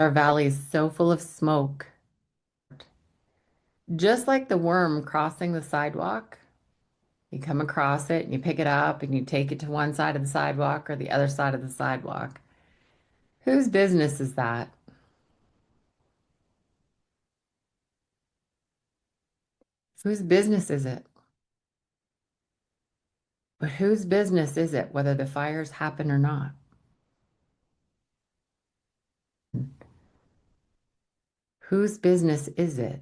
Our valley is so full of smoke. Just like the worm crossing the sidewalk, you come across it and you pick it up and you take it to one side of the sidewalk or the other side of the sidewalk. Whose business is that? Whose business is it? But whose business is it whether the fires happen or not? Whose business is it?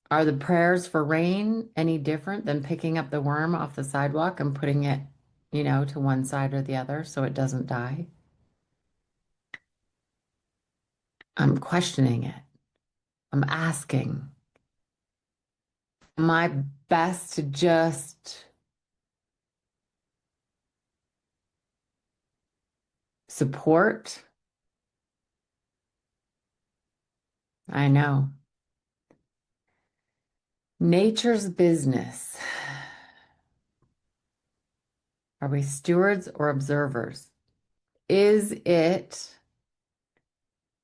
Are the prayers for rain any different than picking up the worm off the sidewalk and putting it, to one side or the other so it doesn't die? I'm questioning it. I'm asking. Am I best to just support? I know. Nature's business. Are we stewards or observers? Is it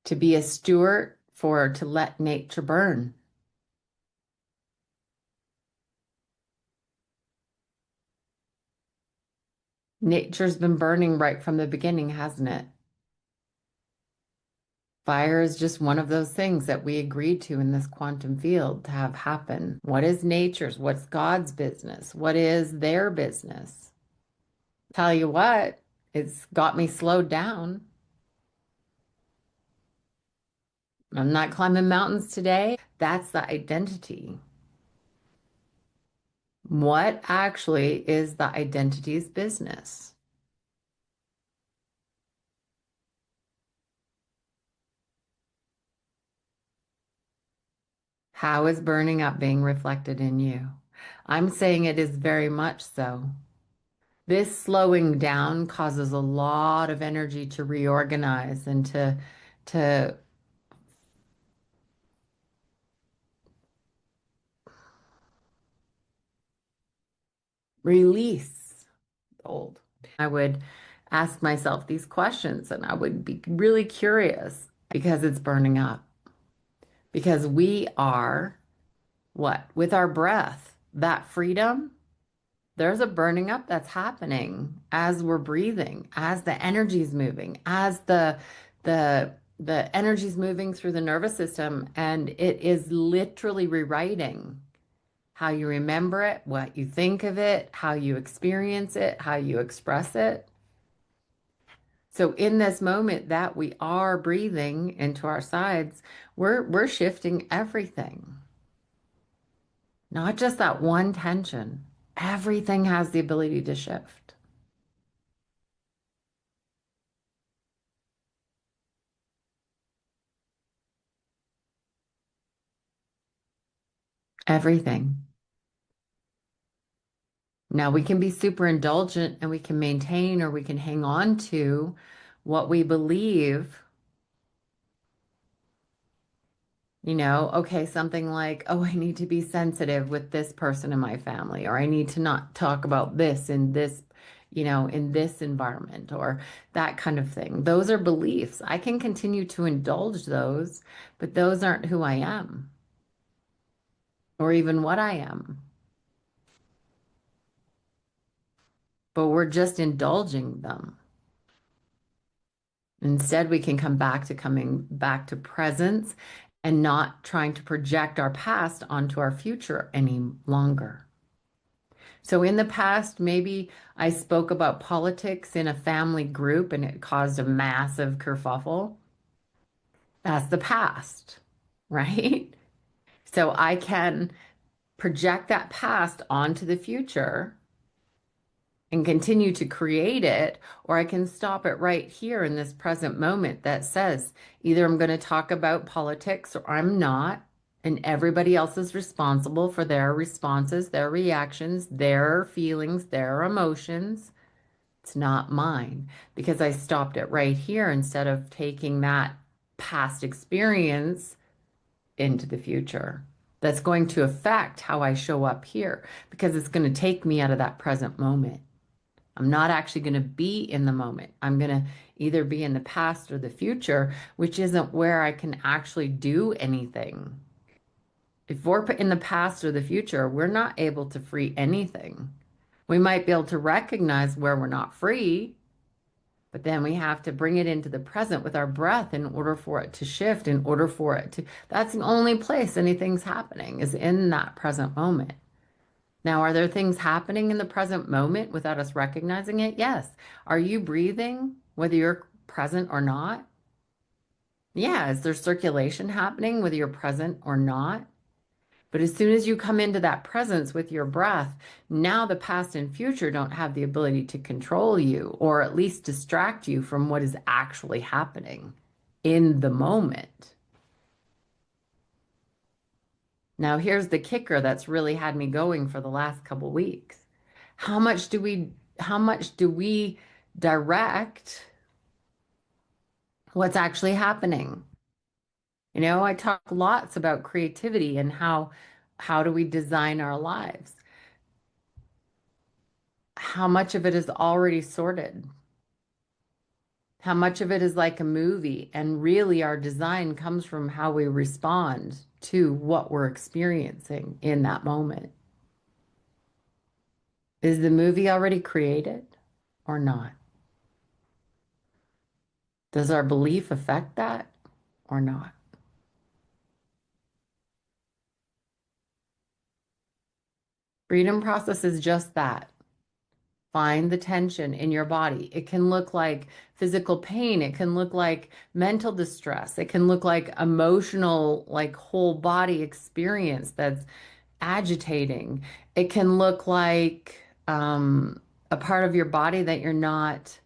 to be a steward for to let nature burn? Nature's been burning right from the beginning, hasn't it? Fire is just one of those things that we agreed to in this quantum field to have happen. What is nature's? What's God's business? What is their business? Tell you what, it's got me slowed down. I'm not climbing mountains today. That's the identity. What actually is the identity's business? How is burning up being reflected in you? I'm saying it is very much so. This slowing down causes a lot of energy to reorganize and to release old. I would ask myself these questions and I would be really curious because it's burning up. Because we are what? With our breath, that freedom, there's a burning up that's happening as we're breathing, as the energy's moving, as the energy's moving through the nervous system, and it is literally rewriting how you remember it, what you think of it, how you experience it, how you express it. So in this moment that we are breathing into our sides, we're shifting everything. Not just that one tension. Everything has the ability to shift. Everything. Now we can be super indulgent and we can maintain or we can hang on to what we believe, okay, something like, oh, I need to be sensitive with this person in my family, or I need to not talk about this in this, in this environment, or that kind of thing. Those are beliefs. I can continue to indulge those, but those aren't who I am or even what I am. But we're just indulging them. Instead, we can come back to coming back to presence and not trying to project our past onto our future any longer. So in the past, maybe I spoke about politics in a family group and it caused a massive kerfuffle. That's the past, right? So I can project that past onto the future and continue to create it, or I can stop it right here in this present moment that says either I'm going to talk about politics or I'm not, and everybody else is responsible for their responses, their reactions, their feelings, their emotions. It's not mine because I stopped it right here instead of taking that past experience into the future. That's going to affect how I show up here because it's going to take me out of that present moment. I'm not actually going to be in the moment. I'm going to either be in the past or the future, which isn't where I can actually do anything. If we're in the past or the future, we're not able to free anything. We might be able to recognize where we're not free, but then we have to bring it into the present with our breath in order for it to shift, in order for it to, that's the only place anything's happening is in that present moment. Now, are there things happening in the present moment without us recognizing it? Yes. Are you breathing, whether you're present or not? Yeah. Is there circulation happening, whether you're present or not? But as soon as you come into that presence with your breath, now the past and future don't have the ability to control you or at least distract you from what is actually happening in the moment. Now, here's the kicker that's really had me going for the last couple weeks. How much do we direct what's actually happening? I talk lots about creativity and how do we design our lives? How much of it is already sorted? How much of it is like a movie? And really, our design comes from how we respond to what we're experiencing in that moment. Is the movie already created or not? Does our belief affect that or not? Freedom process is just that. Find the tension in your body. It can look like physical pain. It can look like mental distress. It can look like emotional, like whole body experience that's agitating. It can look like a part of your body that you're not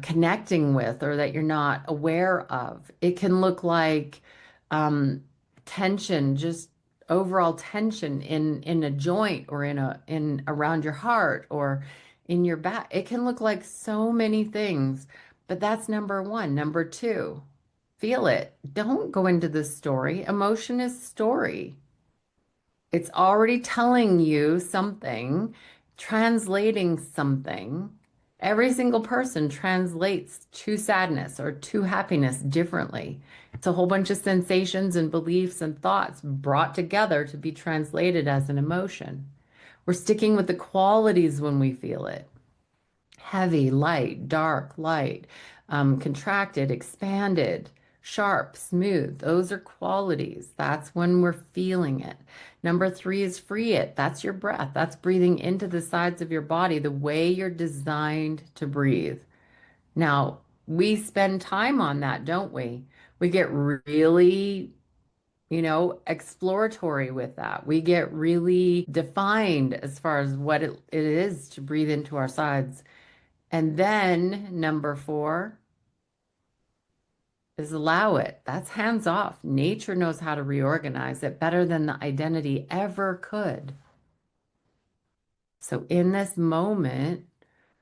connecting with or that you're not aware of. It can look like um, tension, just overall tension in a joint or in around your heart or in your back. It can look like so many things, but that's number one. Number two, feel it. Don't go into the story. Emotion is story. It's already telling you something, translating something. Every single person translates to sadness or to happiness differently. It's a whole bunch of sensations and beliefs and thoughts brought together to be translated as an emotion. We're sticking with the qualities when we feel it. Heavy, light, dark, light, contracted, expanded, sharp, smooth. Those are qualities. That's when we're feeling it. Number three is free it. That's your breath. That's breathing into the sides of your body the way you're designed to breathe. Now, we spend time on that, don't we? We get really, exploratory with that. We get really defined as far as what it is to breathe into our sides. And then number four is allow it. That's hands off. Nature knows how to reorganize it better than the identity ever could. So in this moment,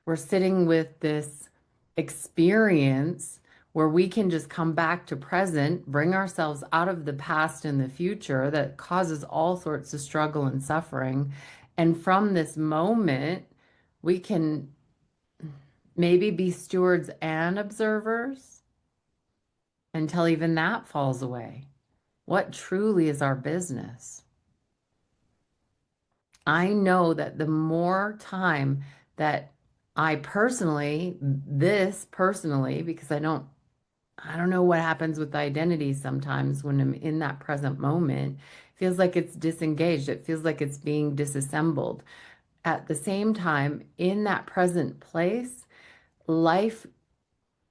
we're sitting with this experience where we can just come back to present, bring ourselves out of the past and the future that causes all sorts of struggle and suffering. And from this moment, we can maybe be stewards and observers until even that falls away. What truly is our business? I know that the more time that this personally, because I don't know what happens with identity sometimes when I'm in that present moment, it feels like it's disengaged. It feels like it's being disassembled. At the same time, in that present place, life,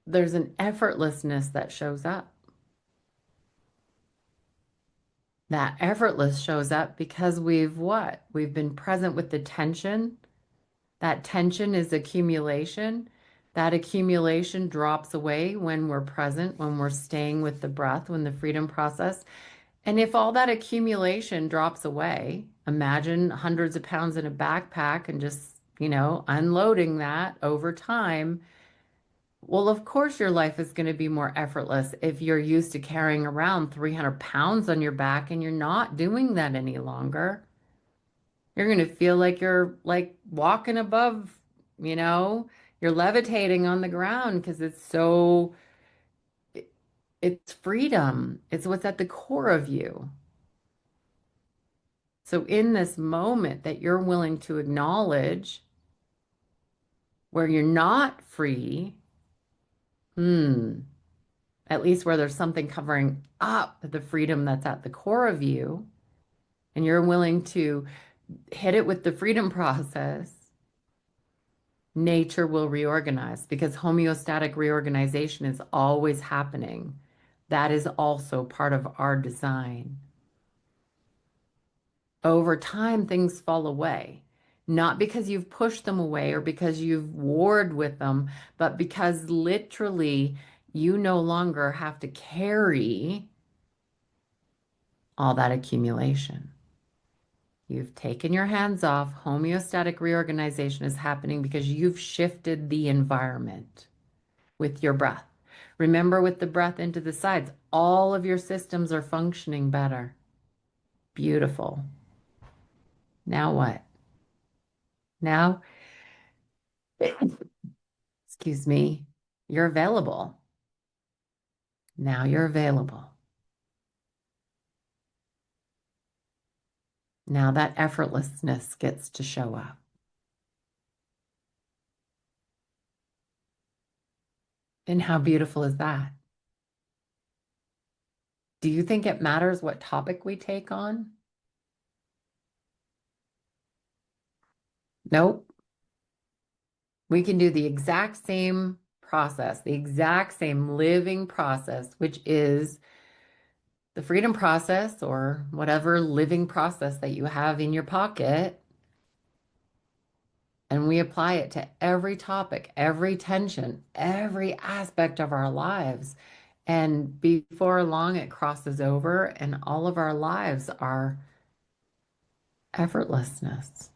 there's an effortlessness that shows up. That effortless shows up because we've what? We've been present with the tension. That tension is accumulation. That accumulation drops away when we're present, when we're staying with the breath, when the freedom process. And if all that accumulation drops away, imagine hundreds of pounds in a backpack and just, unloading that over time. Well, of course, your life is going to be more effortless if you're used to carrying around 300 pounds on your back and you're not doing that any longer. You're going to feel like you're like walking above, you know, You're levitating on the ground because it's so, it's freedom. It's what's at the core of you. So in this moment that you're willing to acknowledge where you're not free, hmm, at least where there's something covering up the freedom that's at the core of you, and you're willing to hit it with the freedom process, nature will reorganize because homeostatic reorganization is always happening. That is also part of our design. Over time, things fall away. Not because you've pushed them away or because you've warred with them, but because literally you no longer have to carry all that accumulation. You've taken your hands off. Homeostatic reorganization is happening because you've shifted the environment with your breath. Remember, with the breath into the sides, all of your systems are functioning better. Beautiful. Now what? Now, excuse me, you're available. Now you're available. Now that effortlessness gets to show up. And how beautiful is that? Do you think it matters what topic we take on? Nope. We can do the exact same process, the exact same living process, which is the freedom process or whatever living process that you have in your pocket. And we apply it to every topic, every tension, every aspect of our lives. And before long, it crosses over, and all of our lives are effortlessness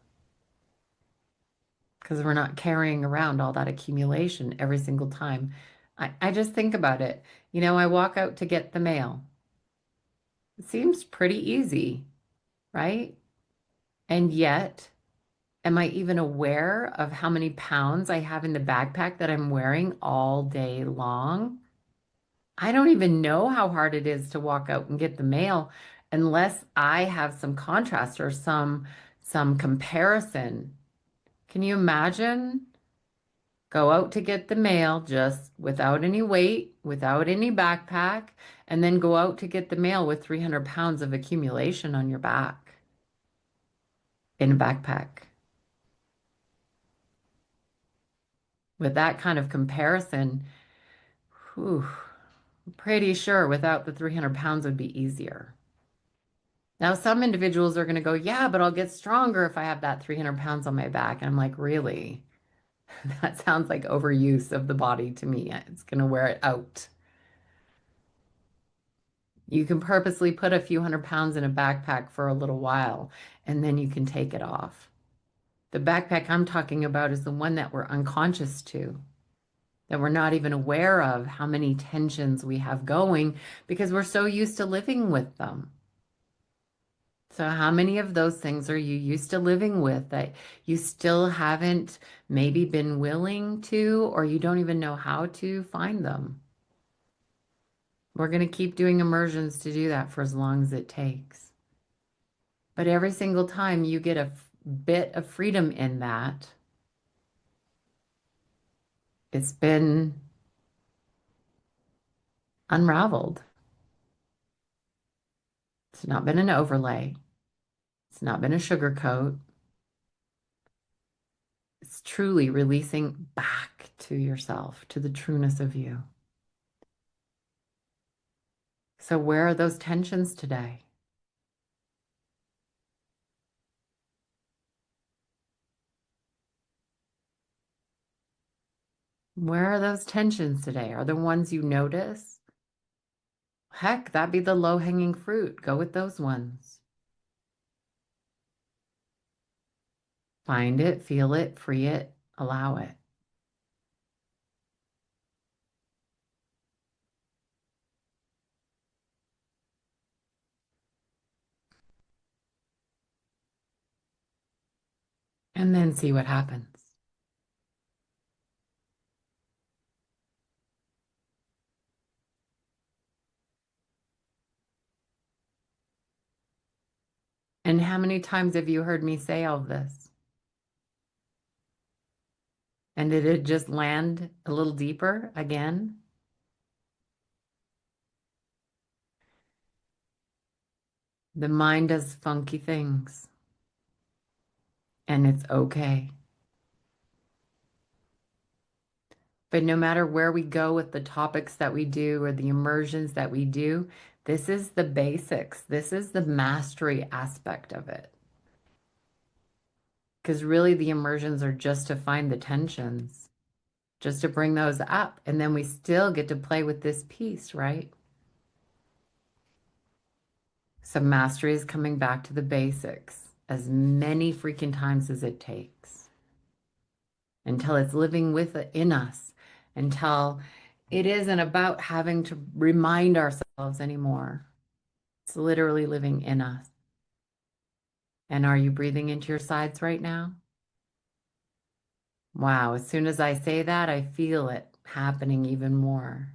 because we're not carrying around all that accumulation every single time. I just think about it. I walk out to get the mail. It seems pretty easy, right? And yet, am I even aware of how many pounds I have in the backpack that I'm wearing all day long? I don't even know how hard it is to walk out and get the mail unless I have some contrast or some comparison. Can you imagine? Go out to get the mail just without any weight, without any backpack, and then go out to get the mail with 300 pounds of accumulation on your back in a backpack. With that kind of comparison, whew, I'm pretty sure without the 300 pounds would be easier. Now, some individuals are going to go, yeah, but I'll get stronger if I have that 300 pounds on my back. And I'm like, really? That sounds like overuse of the body to me. It's going to wear it out. You can purposely put a few hundred pounds in a backpack for a little while, and then you can take it off. The backpack I'm talking about is the one that we're unconscious to, that we're not even aware of how many tensions we have going because we're so used to living with them. So, how many of those things are you used to living with that you still haven't maybe been willing to, or you don't even know how to find them? We're going to keep doing immersions to do that for as long as it takes. But every single time you get a bit of freedom in that, it's been unraveled. It's not been an overlay. It's not been a sugar coat. It's truly releasing back to yourself, to the trueness of you. So, where are those tensions today? Where are those tensions today? Are the ones you notice? Heck, that'd be the low-hanging fruit. Go with those ones. Find it, feel it, free it, allow it. And then see what happens. And how many times have you heard me say all of this? And did it just land a little deeper again? The mind does funky things, and it's okay. But no matter where we go with the topics that we do or the immersions that we do, this is the basics. This is the mastery aspect of it. Because really, the immersions are just to find the tensions, just to bring those up. And then we still get to play with this piece, right? So, mastery is coming back to the basics as many freaking times as it takes until it's living within us, until it isn't about having to remind ourselves anymore. It's literally living in us. And are you breathing into your sides right now? Wow, as soon as I say that, I feel it happening even more.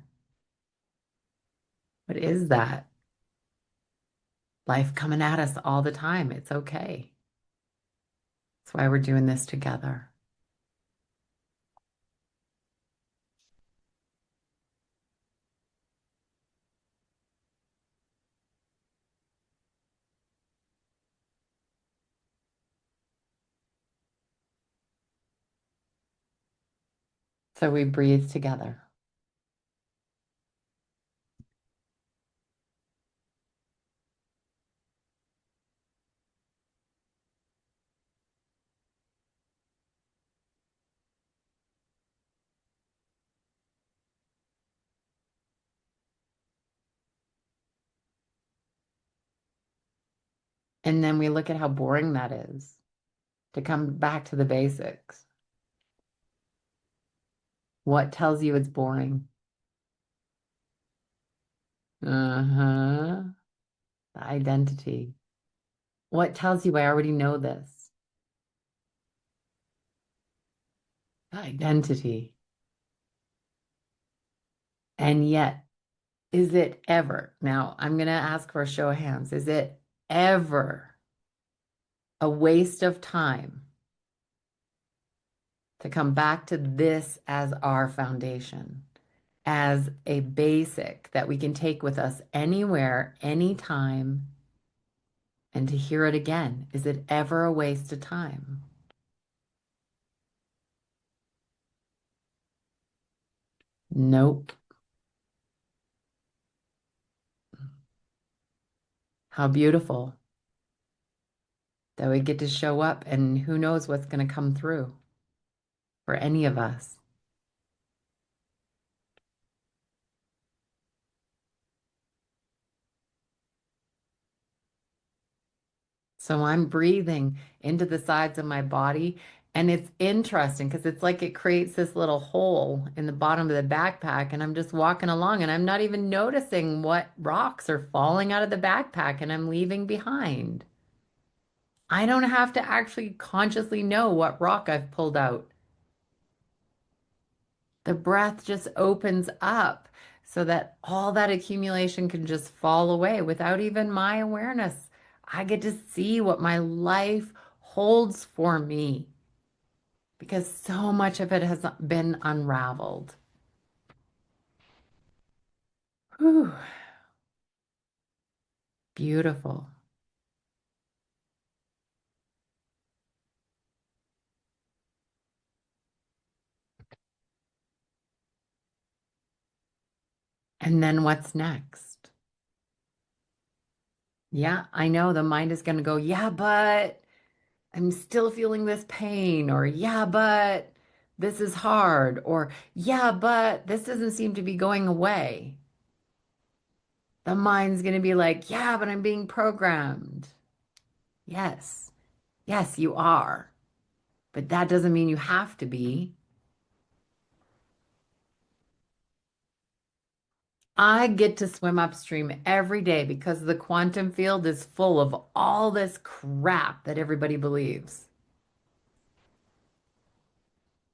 What is that? Life coming at us all the time. It's okay. That's why we're doing this together. So we breathe together. And then we look at how boring that is to come back to the basics. What tells you it's boring? Uh-huh. The identity. What tells you I already know this? The identity. And yet, is it ever? Now, I'm going to ask for a show of hands. Is it ever a waste of time to come back to this as our foundation, as a basic that we can take with us anywhere, anytime, and to hear it again? Is it ever a waste of time? Nope. How beautiful that we get to show up and who knows what's going to come through for any of us. So I'm breathing into the sides of my body. And it's interesting because it's like it creates this little hole in the bottom of the backpack. And I'm just walking along and I'm not even noticing what rocks are falling out of the backpack and I'm leaving behind. I don't have to actually consciously know what rock I've pulled out. The breath just opens up so that all that accumulation can just fall away without even my awareness. I get to see what my life holds for me because so much of it has been unraveled. Whew, beautiful. And then what's next? Yeah, I know the mind is going to go, yeah, but I'm still feeling this pain, or yeah, but this is hard, or yeah, but this doesn't seem to be going away. The mind's going to be like, yeah, but I'm being programmed. Yes, yes, you are. But that doesn't mean you have to be. I get to swim upstream every day because the quantum field is full of all this crap that everybody believes.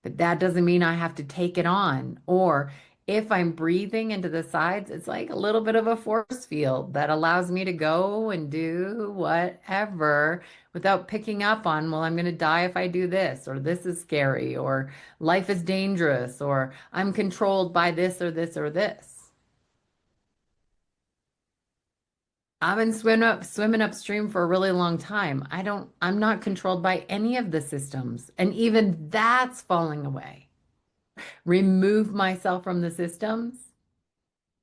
But that doesn't mean I have to take it on or If I'm breathing into the sides, it's like a little bit of a force field that allows me to go and do whatever without picking up on, well, I'm going to die if I do this, or this is scary, or life is dangerous, or I'm controlled by this or this or this. I've been swimming upstream for a really long time. I'm not controlled by any of the systems. And even that's falling away. Remove myself from the systems,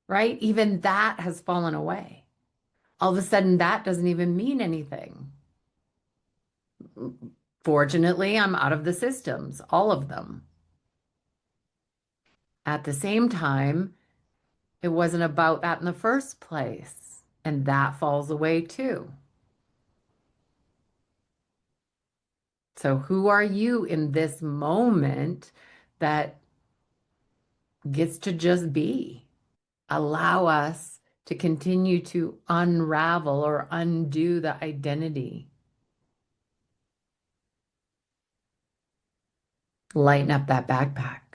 right? Even that has fallen away. All of a sudden, that doesn't even mean anything. Fortunately, I'm out of the systems, all of them. At the same time, it wasn't about that in the first place. And that falls away too. So, who are you in this moment that gets to just be? Allow us to continue to unravel or undo the identity. Lighten up that backpack.